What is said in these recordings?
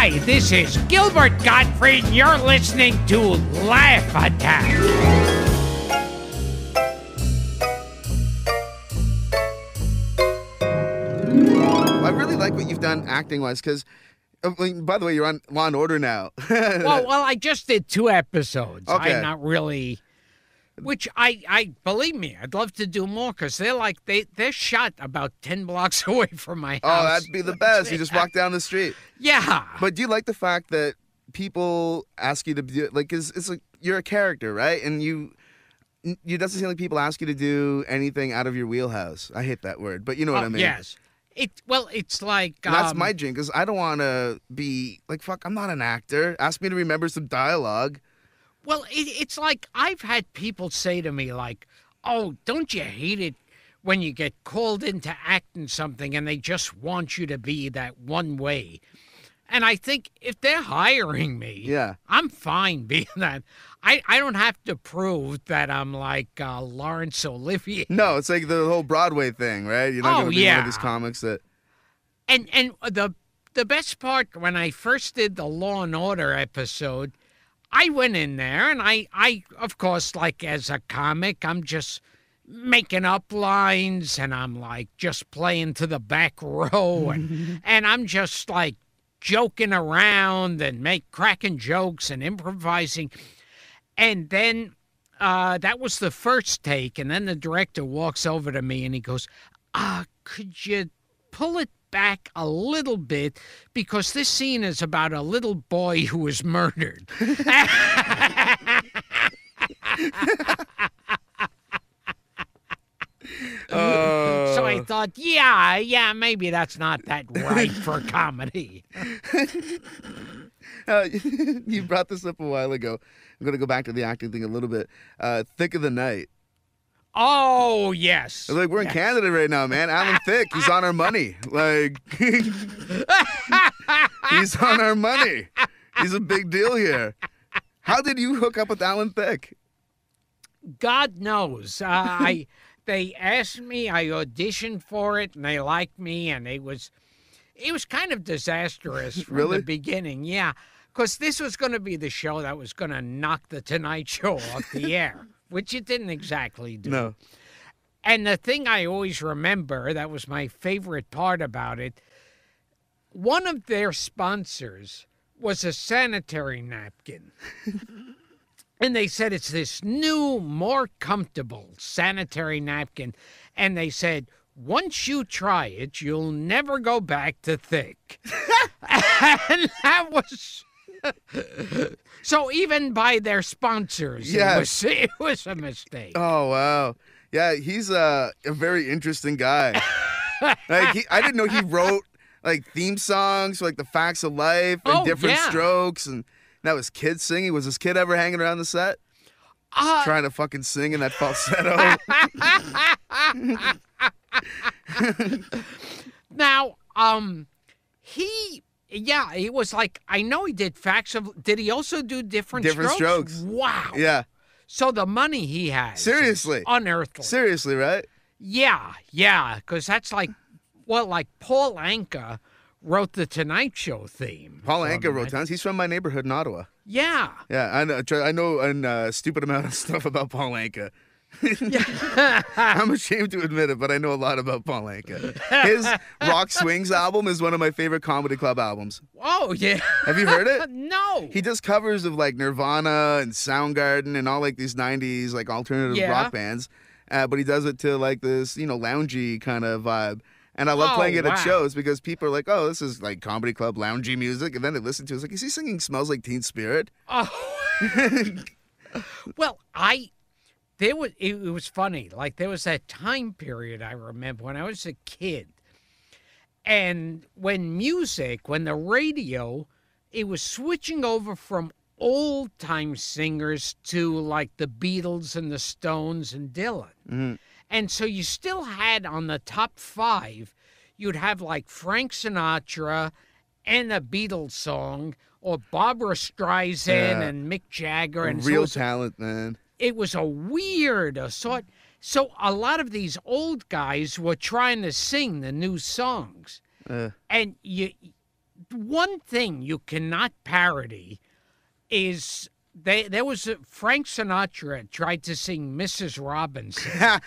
Hi, this is Gilbert Gottfried, and you're listening to Laugh Attack. I really like what you've done acting-wise, because, by the way, you're on Law & Order now. well, I just did 2 episodes. Okay. I'm not really... Which I believe me, I'd love to do more, because they're shot about 10 blocks away from my house. Oh, that'd be the best. You just walk down the street. Yeah. But do you like the fact that people ask you to do, like, it's like you're a character, right? And you doesn't seem like people ask you to do anything out of your wheelhouse. I hate that word, but you know what I mean. Yes. It's like... And that's my dream, because I don't want to be like, fuck, I'm not an actor. Ask me to remember some dialogue. Well, it's like I've had people say to me, like, oh, don't you hate it when you get called into acting something and they just want you to be that one way? And I think if they're hiring me, Yeah. I'm fine being that. I don't have to prove that I'm like Laurence Olivier. No, it's like the whole Broadway thing, right? You're not going to be one of these comics that... And the best part, when I first did the Law and Order episode, I went in there and I of course, like as a comic, I'm just making up lines and I'm like just playing to the back row and I'm just like joking around and cracking jokes and improvising. And then that was the first take, and then the director walks over to me and he goes, could you pull it back a little bit, because this scene is about a little boy who was murdered. So I thought, yeah, maybe that's not that right for comedy. You brought this up a while ago. I'm going to go back to the acting thing a little bit. Thick of the Night. Oh, yes. Like, we're in Canada right now, man. Alan Thicke, he's on our money. Like, he's on our money. He's a big deal here. How did you hook up with Alan Thicke? God knows. They asked me, I auditioned for it, and they liked me, and it was kind of disastrous from the beginning. Yeah, because this was going to be the show that was going to knock The Tonight Show off the air. Which it didn't exactly do. No. And the thing I always remember, that was my favorite part about it, one of their sponsors was a sanitary napkin. And they said it's this new, more comfortable sanitary napkin. And they said, once you try it, you'll never go back to thick. And that was... So even by their sponsors, it was a mistake. Oh, wow. Yeah, he's a very interesting guy. Like, I didn't know he wrote like theme songs for like The Facts of Life and Different Strokes, and that was kids singing. Was this kid ever hanging around the set? Trying to fucking sing in that falsetto? Now, Yeah, it was like, I know he did Facts of... Did he also do Different Strokes? Wow. Yeah. So the money he has... Seriously. Is unearthly. Seriously, right? Yeah, because that's like... Well, like Paul Anka wrote the Tonight Show theme. Paul Anka wrote tons. He's from my neighborhood in Ottawa. Yeah. Yeah, I know a stupid amount of stuff about Paul Anka. I'm ashamed to admit it, but I know a lot about Paul Anka. His Rock Swings album is one of my favorite comedy club albums. Oh, yeah. Have you heard it? No. He does covers of like Nirvana and Soundgarden and all like these 90s like alternative rock bands. But he does it to like this, loungy kind of vibe. And I love playing it at shows because people are like, oh, this is like comedy club loungy music. And then they listen to it. It's like, is he singing Smells Like Teen Spirit? Oh. Well, it was funny. Like, there was that time period I remember when I was a kid. And when the radio, it was switching over from old-time singers to, like, the Beatles and the Stones and Dylan. Mm-hmm. And so you still had on the top 5, you'd have, like, Frank Sinatra and a Beatles song, or Barbra Streisand and Mick Jagger. And real talent, man. It was a weird sort. So a lot of these old guys were trying to sing the new songs. And one thing you cannot parody is there was Frank Sinatra tried to sing Mrs. Robinson,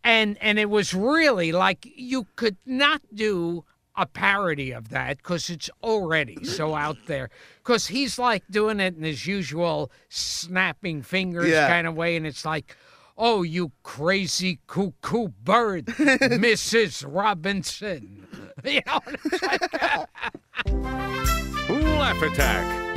and it was really like you could not do a parody of that because it's already so out there. Because he's like doing it in his usual snapping fingers kind of way, and it's like, oh, you crazy cuckoo bird, Mrs. Robinson. You know, it's like, Laugh Attack.